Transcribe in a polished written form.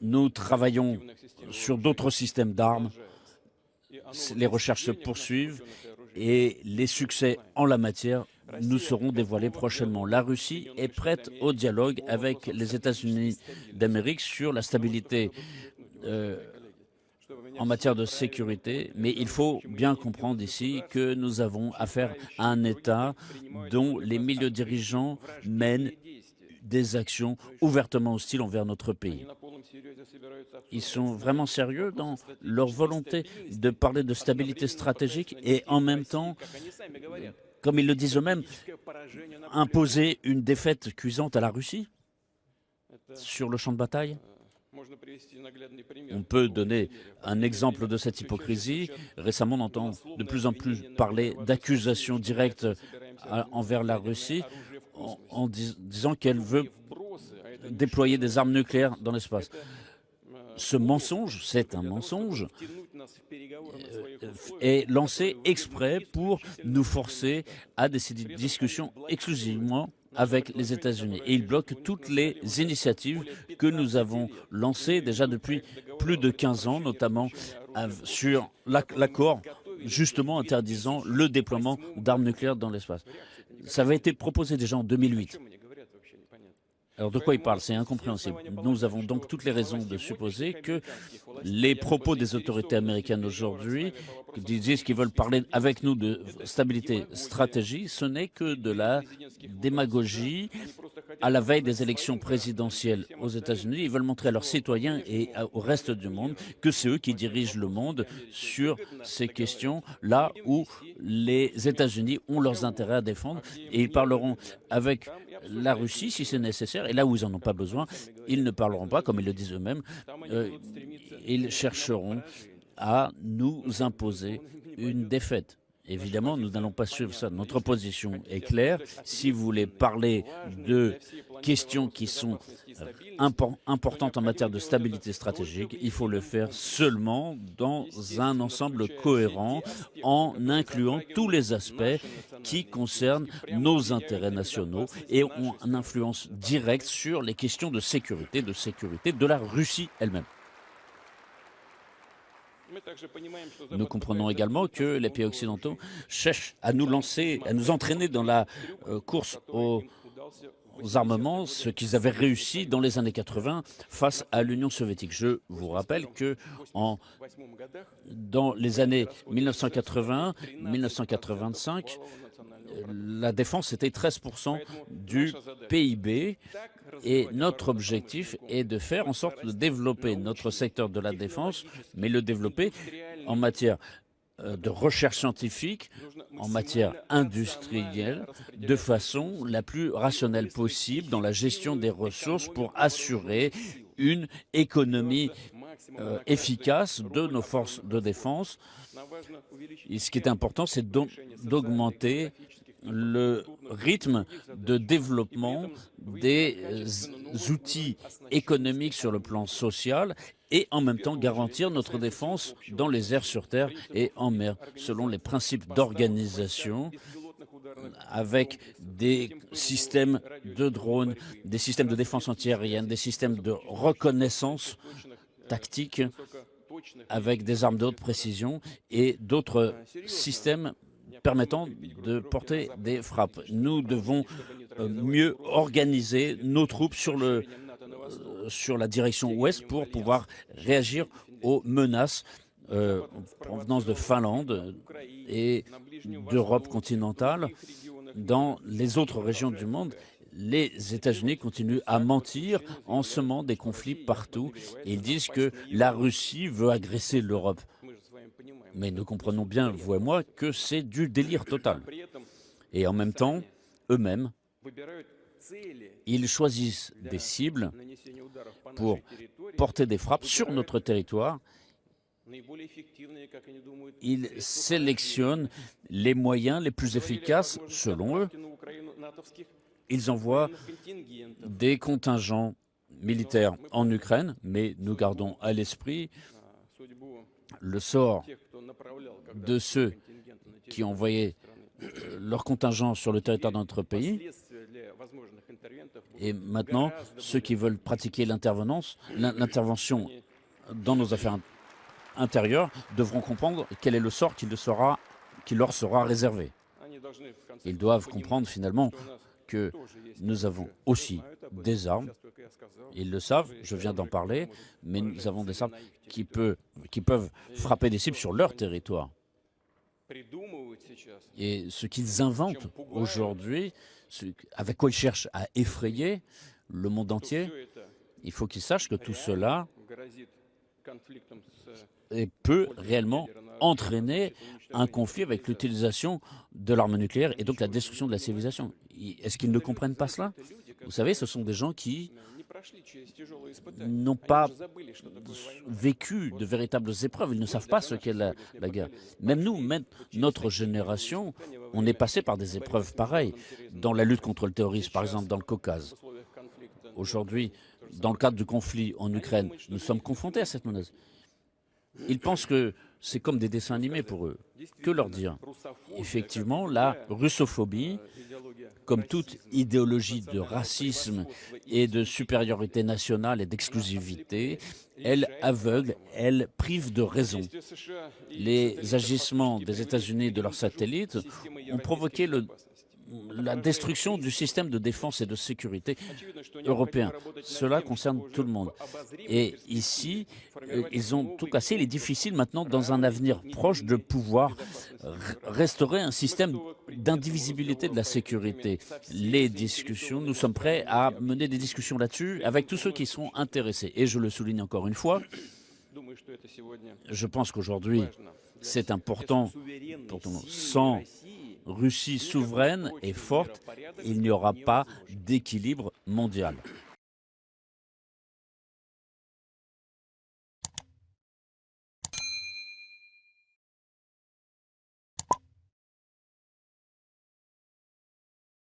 Nous travaillons sur d'autres systèmes d'armes. Les recherches se poursuivent et les succès en la matière nous seront dévoilés prochainement. La Russie est prête au dialogue avec les États-Unis d'Amérique sur la stabilité en matière de sécurité, mais il faut bien comprendre ici que nous avons affaire à un État dont les milieux dirigeants mènent des actions ouvertement hostiles envers notre pays. Ils sont vraiment sérieux dans leur volonté de parler de stabilité stratégique et en même temps, comme ils le disent eux-mêmes, imposer une défaite cuisante à la Russie sur le champ de bataille. On peut donner un exemple de cette hypocrisie. Récemment, on entend de plus en plus parler d'accusations directes envers la Russie en disant qu'elle veut déployer des armes nucléaires dans l'espace. Ce mensonge, c'est un mensonge, est lancé exprès pour nous forcer à des discussions exclusivement avec les États-Unis. Et il bloque toutes les initiatives que nous avons lancées déjà depuis plus de 15 ans, notamment sur l'accord justement interdisant le déploiement d'armes nucléaires dans l'espace. Ça avait été proposé déjà en 2008. Alors de quoi il parle? C'est incompréhensible. Nous avons donc toutes les raisons de supposer que les propos des autorités américaines aujourd'hui, qui disent qu'ils veulent parler avec nous de stabilité stratégique, ce n'est que de la démagogie à la veille des élections présidentielles aux États-Unis. Ils veulent montrer à leurs citoyens et au reste du monde que c'est eux qui dirigent le monde sur ces questions, là où les États-Unis ont leurs intérêts à défendre. Et ils parleront avec la Russie si c'est nécessaire, et là où ils n'en ont pas besoin, ils ne parleront pas, comme ils le disent eux-mêmes, ils chercheront à nous imposer une défaite. Évidemment, nous n'allons pas suivre ça. Notre position est claire. Si vous voulez parler de questions qui sont importantes en matière de stabilité stratégique, il faut le faire seulement dans un ensemble cohérent, en incluant tous les aspects qui concernent nos intérêts nationaux et ont une influence directe sur les questions de sécurité de la Russie elle-même. Nous comprenons également que les pays occidentaux cherchent à nous lancer, à nous entraîner dans la course aux armements, ce qu'ils avaient réussi dans les années 80 face à l'Union soviétique. Je vous rappelle que dans les années 1980-1985, la défense était 13% du PIB et notre objectif est de faire en sorte de développer notre secteur de la défense, mais le développer en matière de recherche scientifique, en matière industrielle, de façon la plus rationnelle possible dans la gestion des ressources pour assurer une économie efficace de nos forces de défense. Et ce qui est important, c'est d'augmenter le rythme de développement des outils économiques sur le plan social et en même temps garantir notre défense dans les airs, sur terre et en mer, selon les principes d'organisation, avec des systèmes de drones, des systèmes de défense antiaérienne, des systèmes de reconnaissance tactique avec des armes de haute précision et d'autres systèmes permettant de porter des frappes. Nous devons mieux organiser nos troupes sur la direction ouest pour pouvoir réagir aux menaces en provenance de Finlande et d'Europe continentale. Dans les autres régions du monde, les États-Unis continuent à mentir en semant des conflits partout. Ils disent que la Russie veut agresser l'Europe. Mais nous comprenons bien, vous et moi, que c'est du délire total. Et en même temps, eux-mêmes, ils choisissent des cibles pour porter des frappes sur notre territoire. Ils sélectionnent les moyens les plus efficaces, selon eux. Ils envoient des contingents militaires en Ukraine, mais nous gardons à l'esprit le sort de ceux qui envoyaient leur contingent sur le territoire de notre pays. Et maintenant, ceux qui veulent pratiquer l'intervention dans nos affaires intérieures devront comprendre quel est le sort qui leur sera réservé. Ils doivent comprendre finalement que nous avons aussi des armes. Ils le savent, je viens d'en parler, mais nous avons des armes qui peuvent frapper des cibles sur leur territoire. Et ce qu'ils inventent aujourd'hui, avec quoi ils cherchent à effrayer le monde entier, il faut qu'ils sachent que tout cela peut réellement entraîner un conflit avec l'utilisation de l'arme nucléaire et donc la destruction de la civilisation. Est-ce qu'ils ne comprennent pas cela? Vous savez, ce sont des gens qui n'ont pas vécu de véritables épreuves. Ils ne savent pas ce qu'est la guerre. Même nous, même notre génération, on est passé par des épreuves pareilles dans la lutte contre le terrorisme, par exemple dans le Caucase. Aujourd'hui, dans le cadre du conflit en Ukraine, nous sommes confrontés à cette menace. Ils pensent que c'est comme des dessins animés pour eux. Que leur dire? Effectivement, la russophobie, comme toute idéologie de racisme et de supériorité nationale et d'exclusivité, elle aveugle, elle prive de raison. Les agissements des États-Unis et de leurs satellites ont provoqué la destruction du système de défense et de sécurité européen. Cela concerne tout le monde. Et ici, ils ont tout cassé. Il est difficile maintenant, dans un avenir proche, de pouvoir restaurer un système d'indivisibilité de la sécurité. Les discussions, nous sommes prêts à mener des discussions là-dessus avec tous ceux qui sont intéressés. Et je le souligne encore une fois, je pense qu'aujourd'hui, c'est important pour tout le monde. Sans Russie souveraine et forte, il n'y aura pas d'équilibre mondial.